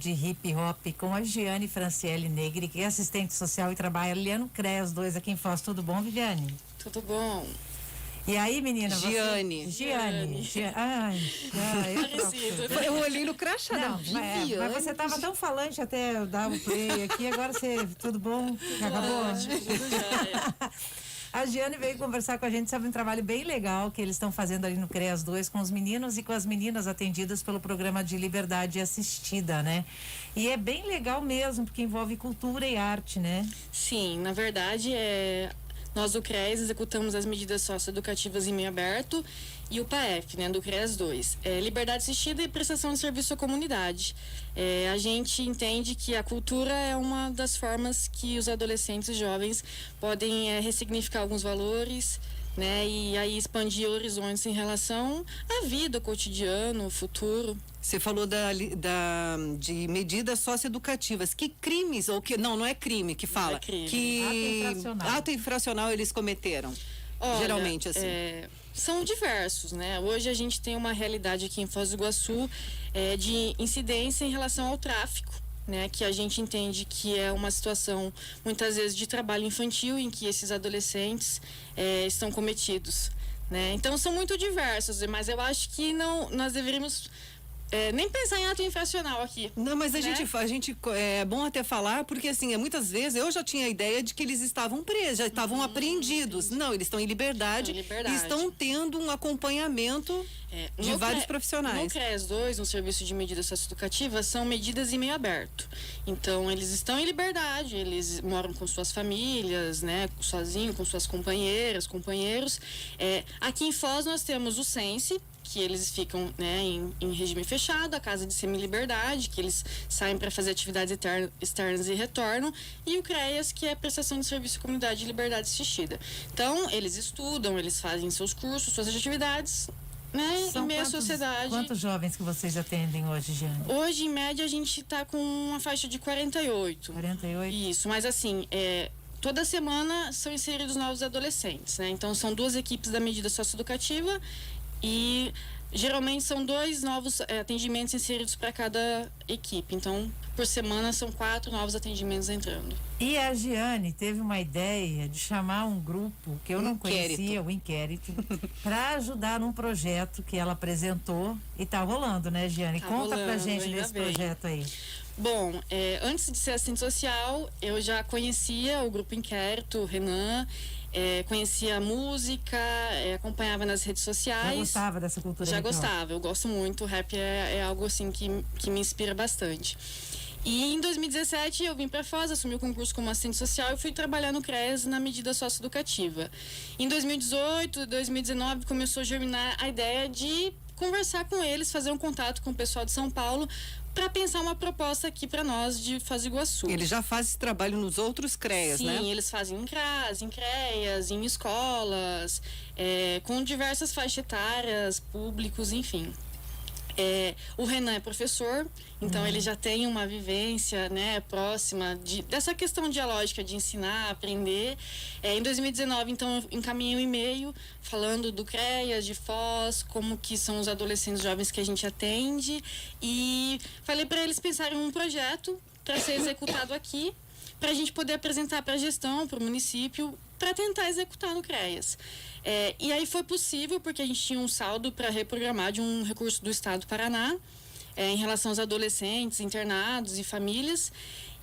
de hip hop com a Giane Franciele Negri, que é assistente social e trabalha ali no CREA, os dois aqui em Foz. Tudo bom, Viviane? Tudo bom. E aí, menina? Giane. Giane. Eu olhei no crachá da Viviane. Mas você estava tão falante até eu dar o play aqui, agora você, tudo bom? Acabou? A Giane veio conversar com a gente sobre um trabalho bem legal que eles estão fazendo ali no CREAS 2 com os meninos e com as meninas atendidas pelo programa de liberdade assistida, né? E é bem legal mesmo, porque envolve cultura e arte, né? Sim, na verdade, nós do CREAS executamos as medidas socioeducativas em meio aberto e o PAEF, né, do CREAS 2. Liberdade assistida e prestação de serviço à comunidade. A gente entende que a cultura é uma das formas que os adolescentes e jovens podem ressignificar alguns valores, né, e aí expandir horizontes em relação à vida, ao cotidiano, ao futuro. Você falou de medidas socioeducativas. Que crimes, ou que. Não é crime que fala. Não é crime. Que ato infracional eles cometeram? Olha, geralmente, assim. São diversos, né? Hoje a gente tem uma realidade aqui em Foz do Iguaçu de incidência em relação ao tráfico, né? Que a gente entende que é uma situação, muitas vezes, de trabalho infantil em que esses adolescentes estão cometidos, né? Então, são muito diversos, mas eu acho que nós deveríamos nem pensar em ato infracional aqui. Não, mas a gente é bom até falar, porque assim, muitas vezes eu já tinha a ideia de que eles estavam presos, já estavam apreendidos. Não, eles estão em liberdade, e estão tendo um acompanhamento de vários profissionais. No CREAS 2, no Serviço de Medidas Socioeducativas, são medidas em meio aberto. Então, eles estão em liberdade, eles moram com suas famílias, né, sozinho, com suas companheiras, companheiros. Aqui em Foz nós temos o Sense, que eles ficam, né, em regime fechado, a casa de semi-liberdade, que eles saem para fazer atividades externas e retornam, e o CREAS, que é a prestação de serviço à comunidade e liberdade assistida. Então, eles estudam, eles fazem seus cursos, suas atividades, né, em meio à sociedade. Quantos jovens que vocês atendem hoje, Giane? Hoje, em média, a gente está com uma faixa de 48. 48? Isso, mas assim, toda semana são inseridos novos adolescentes, né? Então, são 2 equipes da medida socioeducativa e geralmente são 2 novos atendimentos inseridos para cada equipe. Então, por semana são 4 novos atendimentos entrando. E a Giane teve uma ideia de chamar um grupo que eu não conhecia, o Inquérito, para ajudar num projeto que ela apresentou e tá rolando, né, Giane? Conta pra gente desse projeto aí. Bom, antes de ser assistente social, eu já conhecia o Grupo Inquérito, o Renan, conhecia a música, acompanhava nas redes sociais. Já gostava dessa cultura? Já gostava, eu gosto muito, o rap é algo assim que me inspira bastante. E em 2017 eu vim para Foz, assumi o concurso como assistente social e fui trabalhar no CREAS na medida socioeducativa. Em 2018, 2019 começou a germinar a ideia de conversar com eles, fazer um contato com o pessoal de São Paulo para pensar uma proposta aqui para nós de Foz do Iguaçu. Ele já faz esse trabalho nos outros CREAS, Sim, né? Sim, eles fazem em CRAS, em CREAS, em escolas, com diversas faixas etárias, públicos, enfim. O Renan é professor, então ele já tem uma vivência, né, próxima dessa questão dialógica de ensinar, aprender. Em 2019, então, eu encaminhei um e-mail falando do CREAS, de Foz, como que são os adolescentes jovens que a gente atende, e falei para eles pensarem um projeto para ser executado aqui, para a gente poder apresentar para a gestão, para o município, para tentar executar no CREAS. E aí foi possível porque a gente tinha um saldo para reprogramar de um recurso do Estado do Paraná em relação aos adolescentes, internados e famílias.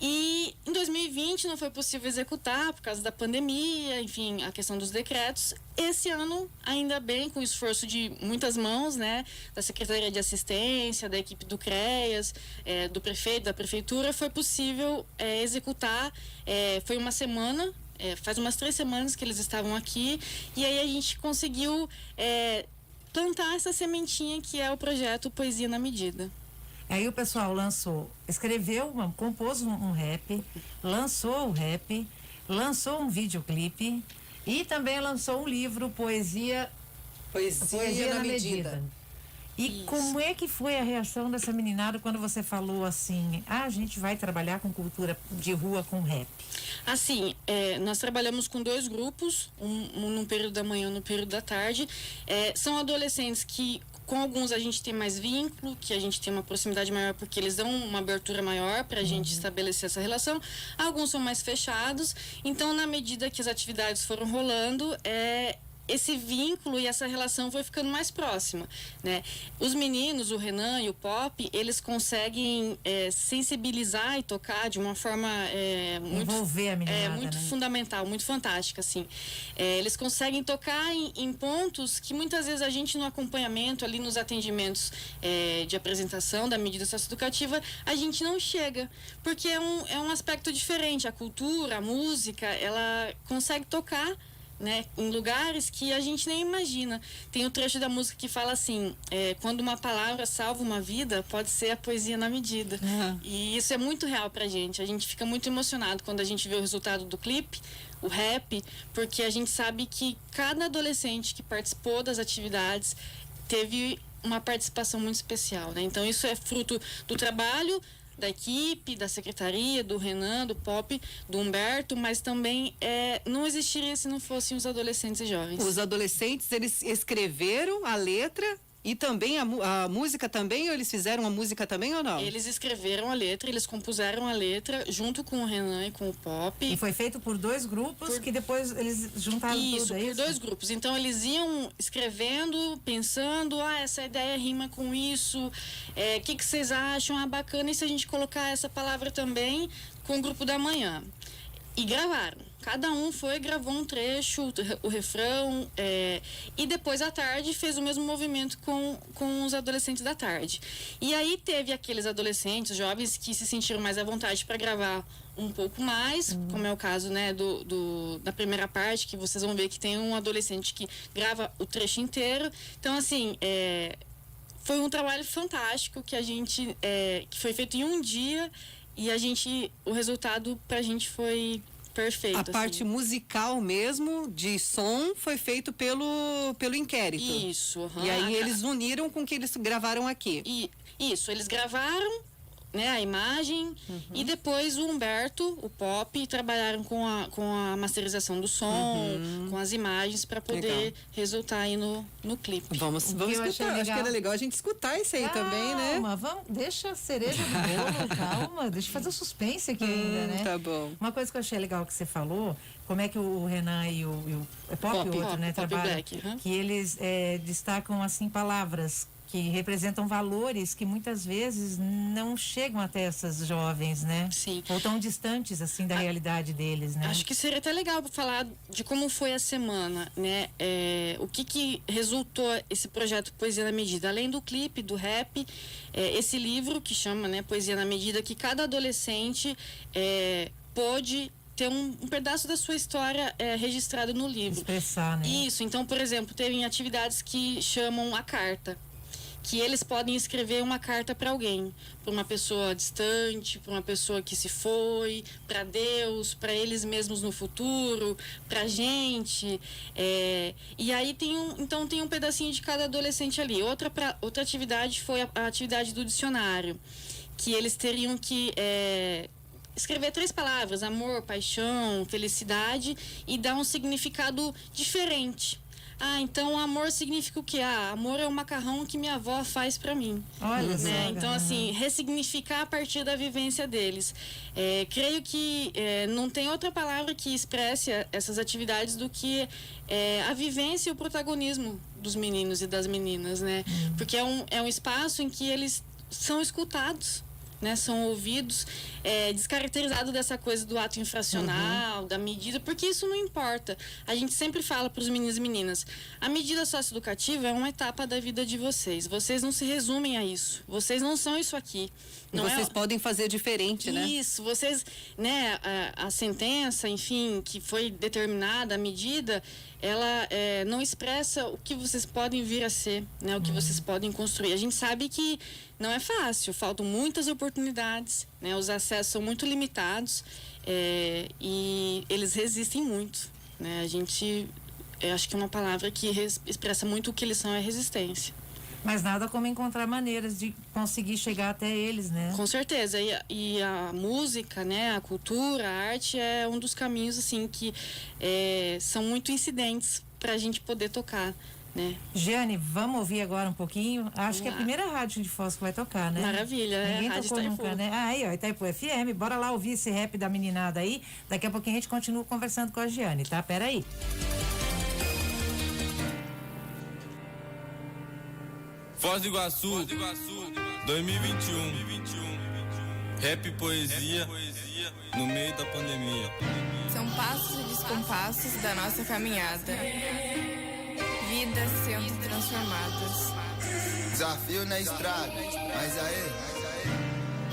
E em 2020 não foi possível executar por causa da pandemia, enfim, a questão dos decretos. Esse ano, ainda bem, com o esforço de muitas mãos, né, da Secretaria de Assistência, da equipe do CREAS, do prefeito, da prefeitura, foi possível executar. Foi uma semana. Faz umas 3 semanas que eles estavam aqui e aí a gente conseguiu plantar essa sementinha que é o projeto Poesia na Medida. Aí o pessoal compôs um rap, lançou o rap, lançou um videoclipe e também lançou um livro, Poesia na Medida. E isso. Como é que foi a reação dessa meninada quando você falou assim, a gente vai trabalhar com cultura de rua com rap? Assim, nós trabalhamos com 2 grupos, um no período da manhã e no período da tarde. São adolescentes que Com alguns a gente tem mais vínculo, que a gente tem uma proximidade maior porque eles dão uma abertura maior para a gente estabelecer essa relação. Alguns são mais fechados. Então, na medida que as atividades foram rolando, esse vínculo e essa relação foi ficando mais próxima, né? Os meninos, o Renan e o Pop, eles conseguem sensibilizar e tocar de uma forma muito envolver a meninada, muito né? fundamental, muito fantástica, assim. Eles conseguem tocar em pontos que muitas vezes a gente no acompanhamento, ali nos atendimentos de apresentação da medida socioeducativa, a gente não chega, porque é um aspecto diferente. A cultura, a música, ela consegue tocar, né, em lugares que a gente nem imagina. Tem um trecho da música que fala assim: quando uma palavra salva uma vida, pode ser a poesia na medida. E isso é muito real pra gente. A gente fica muito emocionado quando a gente vê o resultado do clipe, o rap, porque a gente sabe que cada adolescente que participou das atividades teve uma participação muito especial, né? Então isso é fruto do trabalho da equipe, da secretaria, do Renan, do Pop, do Humberto, mas também não existiria se não fossem os adolescentes e jovens. Os adolescentes, eles escreveram a letra e também a música também, ou eles fizeram a música também ou não? Eles escreveram a letra, eles compuseram a letra junto com o Renan e com o Pop. E foi feito por 2 grupos que depois eles juntaram isso, tudo, por 2 grupos. Então eles iam escrevendo, pensando, essa ideia rima com isso, o que vocês acham? Bacana, e se a gente colocar essa palavra também com o grupo da manhã? E gravaram. Cada um gravou um trecho, o refrão, e depois à tarde fez o mesmo movimento com os adolescentes da tarde. E aí teve aqueles adolescentes, jovens, que se sentiram mais à vontade para gravar um pouco mais, como é o caso, né, da primeira parte, que vocês vão ver que tem um adolescente que grava o trecho inteiro. Então, assim, foi um trabalho fantástico que que foi feito em um dia, e o resultado pra gente foi perfeito. A parte musical mesmo, de som, foi feito pelo inquérito. Isso. E aí eles uniram com o que eles gravaram aqui. Isso, eles gravaram, né, a imagem, e depois o Humberto, o Pop, trabalharam com a masterização do som, com as imagens, para poder resultar aí no clipe. Vamos escutar. Acho que era legal a gente escutar isso aí também, né? Deixa a cereja no bolo, calma, deixa eu fazer o suspense aqui ainda, né? Tá bom. Uma coisa que eu achei legal que você falou, como é que o Renan e o Pop, o outro, né, trabalham, Black, que eles destacam, assim, palavras que representam valores que muitas vezes não chegam até essas jovens, né? Sim. Ou tão distantes, assim, da realidade deles, né? Acho que seria até legal falar de como foi a semana, né? O que resultou esse projeto Poesia na Medida. Além do clipe, do rap, esse livro que chama, né, Poesia na Medida, que cada adolescente pôde ter um pedaço da sua história registrado no livro. Expressar, né? Isso. Então, por exemplo, teve atividades que chamam a carta, que eles podem escrever uma carta para alguém, para uma pessoa distante, para uma pessoa que se foi, para Deus, para eles mesmos no futuro, para a gente. E aí tem um pedacinho de cada adolescente ali. Outra atividade foi a atividade do dicionário, que eles teriam que escrever 3 palavras: amor, paixão, felicidade, e dar um significado diferente. Então amor significa o quê? Amor é o macarrão que minha avó faz pra mim. Olha só. Então, assim, ressignificar a partir da vivência deles. Creio que não tem outra palavra que expresse essas atividades do que a vivência e o protagonismo dos meninos e das meninas, né? Porque é um espaço em que eles são escutados, né, são ouvidos, descaracterizado dessa coisa do ato infracional, da medida, porque isso não importa. A gente sempre fala para os meninos e meninas: a medida socioeducativa é uma etapa da vida de vocês. Vocês não se resumem a isso. Vocês não são isso aqui. E vocês podem fazer diferente, né? Isso, vocês, né, a sentença, enfim, que foi determinada, a medida, ela não expressa o que vocês podem vir a ser, né, o que vocês podem construir. A gente sabe que não é fácil, faltam muitas oportunidades, né, os acessos são muito limitados, e eles resistem muito, né? A gente, acho que é uma palavra que expressa muito o que eles são, é resistência. Mas nada como encontrar maneiras de conseguir chegar até eles, né? Com certeza. E a música, né, a cultura, a arte é um dos caminhos, assim, que são muito incidentes para a gente poder tocar né? Giane, vamos ouvir agora um pouquinho. Acho que é a primeira rádio de Foz que vai tocar, né? Maravilha, Ninguém Rádio tocou Itaipu. nunca, né? Aí, ó, Itaipu FM. Bora lá ouvir esse rap da meninada aí. Daqui a pouquinho a gente continua conversando com a Giane, tá? Pera aí. Foz do Iguaçu, 2021. Rap e poesia no meio da pandemia. São passos e descompassos da nossa caminhada. Vidas sendo transformadas. Desafio na estrada, mas aí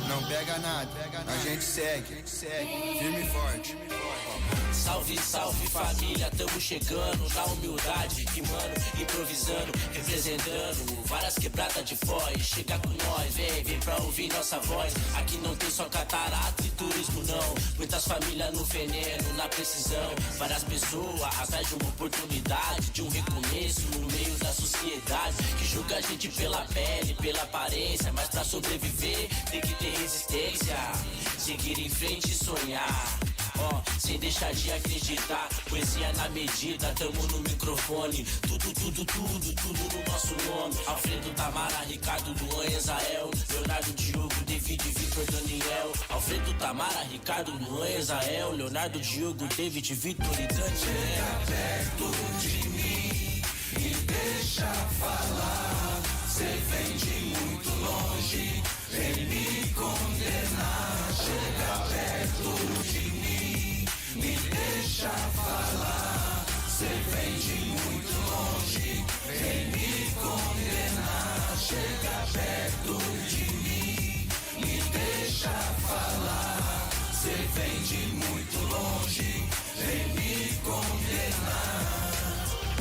não pega nada, a gente segue, firme e forte. Salve, salve família, tamo chegando na humildade, rimando, improvisando, representando várias quebradas de Foz. Chega com nós, vem pra ouvir nossa voz. Aqui não tem só catarata e turismo não. Muitas famílias no veneno, na precisão. Várias pessoas atrás de uma oportunidade, de um recomeço no meio da sociedade que julga a gente pela pele, pela aparência. Mas pra sobreviver tem que ter resistência, seguir em frente e sonhar. Sem deixar de acreditar, poesia na medida, tamo no microfone. Tudo no nosso nome. Alfredo, Tamara, Ricardo, Luan, Ezael, Leonardo, Diogo, David, Vitor, Daniel. Alfredo, Tamara, Ricardo, Luan, Ezael, Leonardo, Diogo, David, Vitor e Daniel. Chega perto de mim e deixa falar. Cê vem de muito longe, vem me condenar. Chega perto de mim, me deixa falar. Cê vem de muito longe, vem me condenar. Chega perto de mim, me deixa falar. Cê vem de muito longe, vem me condenar.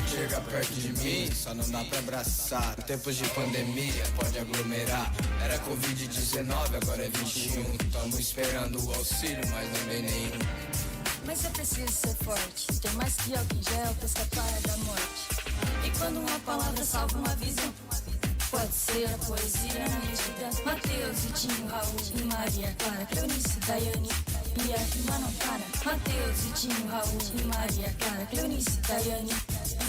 Chega perto de mim, só não dá pra abraçar. Em tempos de pandemia, pode aglomerar. Era Covid-19, agora é 21. Tamo esperando o auxílio, mas não vem nenhum. Mas é preciso ser forte, ter mais que álcool gel pra escapar da morte. E quando uma palavra salva uma visão, pode ser a poesia na medida. Mateus, Vitinho, Raul e Maria Clara, Cleonice, Daiane e a rima não para. Mateus, Vitinho, Raul e Maria Clara, Cleonice, Daiane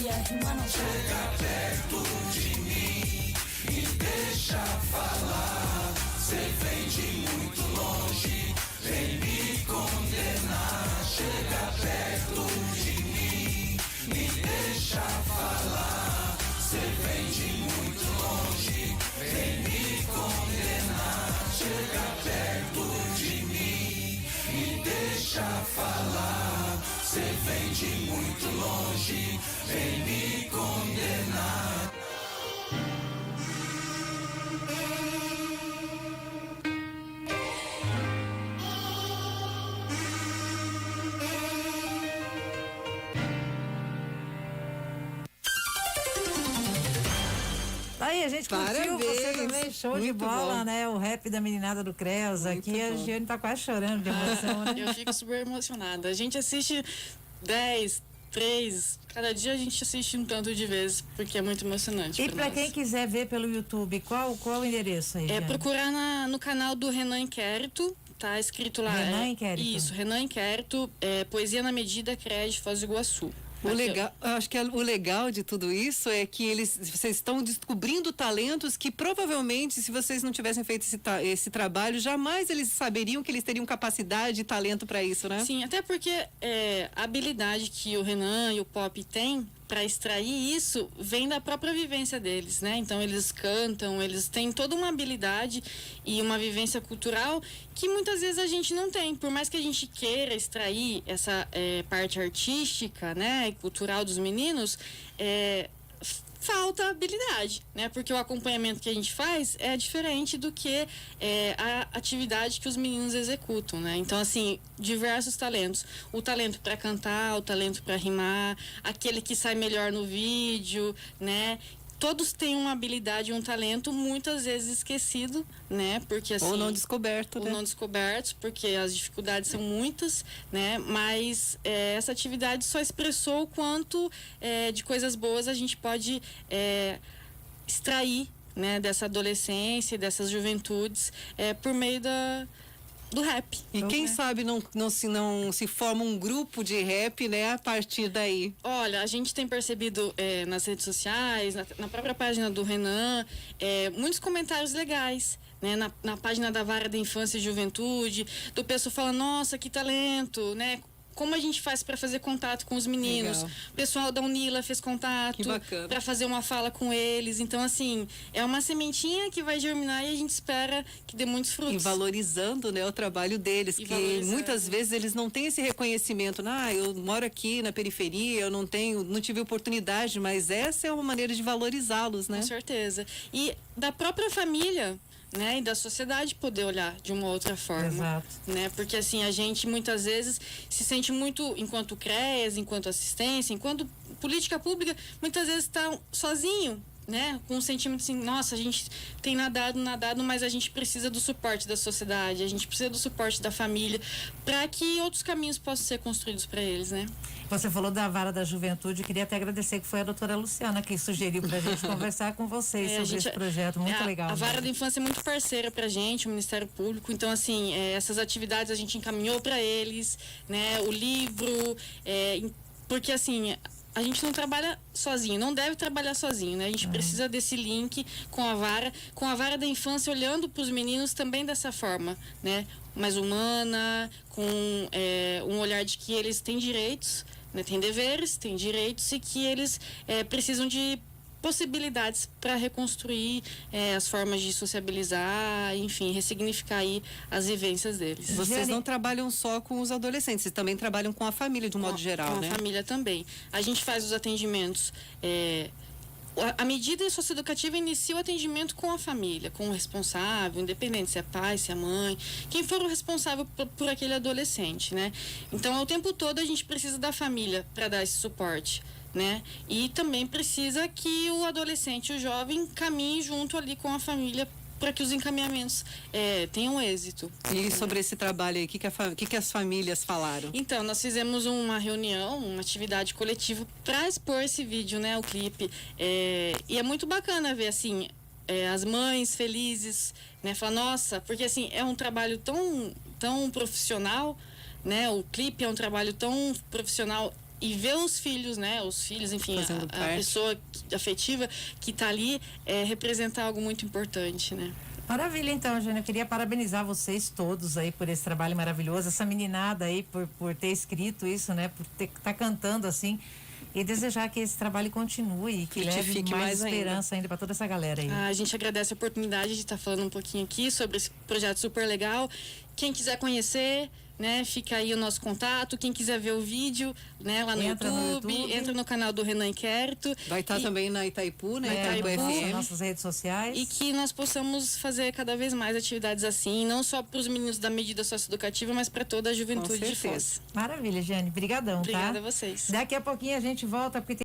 e a rima não para. Chega perto de mim e deixa falar. Cê vem de muito longe, vem me condenar. Chega perto de mim, me deixa falar. Cê vem de muito longe, vem me condenar. Chega perto de mim, me deixa falar. Cê vem de muito longe, vem me condenar. Aí, a gente curtiu, você também, show de bola, bom. né? O rap da meninada do Creus. Aqui a Giane tá quase chorando de emoção, né? Eu fico super emocionada. A gente assiste 10, 3, cada dia a gente assiste um tanto de vezes, porque é muito emocionante. E pra quem quiser ver pelo YouTube, qual o endereço aí, Giane? Procurar no canal do Renan Inquérito, tá escrito lá. Renan Inquérito. Isso, Renan Inquérito, Poesia na Medida, CRED, Foz do Iguaçu. Acho que o legal de tudo isso é que vocês estão descobrindo talentos que provavelmente, se vocês não tivessem feito esse trabalho, jamais eles saberiam que eles teriam capacidade e talento para isso, né? Sim, até porque a habilidade que o Renan e o Pop têm para extrair isso vem da própria vivência deles, né? Então eles cantam, eles têm toda uma habilidade e uma vivência cultural que muitas vezes a gente não tem. Por mais que a gente queira extrair essa parte artística, né, e cultural dos meninos, falta habilidade, né? Porque o acompanhamento que a gente faz é diferente do que a atividade que os meninos executam, né? Então, assim, diversos talentos. O talento para cantar, o talento para rimar, aquele que sai melhor no vídeo, né? Todos têm uma habilidade e um talento muitas vezes esquecido, né? Porque assim, ou não descoberto, ou né? não descobertos, porque as dificuldades são muitas, né? Mas essa atividade só expressou o quanto de coisas boas a gente pode extrair, né? Dessa adolescência, dessas juventudes, por meio do rap. E quem sabe não se forma um grupo de rap, né, a partir daí? Olha, a gente tem percebido nas redes sociais, na própria página do Renan, muitos comentários legais. Né, na página da Vara da Infância e Juventude, do pessoal falando, nossa, que talento, né? Como a gente faz para fazer contato com os meninos? Legal. O pessoal da Unila fez contato para fazer uma fala com eles. Então, assim, é uma sementinha que vai germinar e a gente espera que dê muitos frutos. E valorizando, né, o trabalho deles, que muitas vezes eles não têm esse reconhecimento. Eu moro aqui na periferia, eu não tive oportunidade, mas essa é uma maneira de valorizá-los, né? Com certeza. E da própria família, né, e da sociedade poder olhar de uma outra forma. Exato. Né? Porque assim, a gente muitas vezes se sente muito, enquanto CREAS, enquanto assistência, enquanto política pública, muitas vezes está sozinho, né? Com um sentimento assim, nossa, a gente tem nadado, mas a gente precisa do suporte da sociedade, a gente precisa do suporte da família, para que outros caminhos possam ser construídos para eles, né? Você falou da Vara da Juventude, queria até agradecer que foi a doutora Luciana que sugeriu pra gente conversar com vocês sobre esse projeto, muito legal. A Vara da Infância é muito parceira pra gente, o Ministério Público, então assim, essas atividades a gente encaminhou para eles, né? O livro, porque assim, a gente não trabalha sozinho, não deve trabalhar sozinho, né? A gente precisa desse link com a Vara da Infância, olhando para os meninos também dessa forma, né? Mais humana, com um olhar de que eles têm direitos, né? Têm deveres, têm direitos e que eles precisam de possibilidades para reconstruir as formas de sociabilizar, enfim, ressignificar aí as vivências deles. Vocês não trabalham só com os adolescentes, vocês também trabalham com a família de um modo geral, né? Com a família também. A gente faz os atendimentos. A medida socioeducativa inicia o atendimento com a família, com o responsável, independente se é pai, se é mãe, quem for o responsável por aquele adolescente, né? Então, ao tempo todo, a gente precisa da família para dar esse suporte, né? E também precisa que o adolescente, o jovem, caminhe junto ali com a família para que os encaminhamentos tenham êxito. E sobre esse trabalho aí, o que as famílias falaram? Então, nós fizemos uma reunião, uma atividade coletiva para expor esse vídeo, né, o clipe. E é muito bacana ver, assim, as mães felizes, né, falar, nossa, porque assim, é um trabalho tão profissional, né, o clipe é um trabalho tão profissional. E ver os filhos, né? Os filhos, enfim, a pessoa afetiva que está ali representar algo muito importante, né? Maravilha, então, Jane. Eu queria parabenizar vocês todos aí por esse trabalho maravilhoso, essa meninada aí por ter escrito isso, né? Por estar cantando assim. E desejar que esse trabalho continue e que leve mais esperança ainda para toda essa galera aí. A gente agradece a oportunidade de estar falando um pouquinho aqui sobre esse projeto super legal. Quem quiser conhecer, né, fica aí o nosso contato. Quem quiser ver o vídeo, né, lá no YouTube, entra no canal do Renan Inquérito. Vai estar também na Itaipu, né? Itaipu FM. Nossas redes sociais. E que nós possamos fazer cada vez mais atividades assim, não só para os meninos da medida socioeducativa, mas para toda a juventude de Foz. Maravilha, Jane. Brigadão, tá? Obrigada a vocês. Daqui a pouquinho a gente volta, porque tem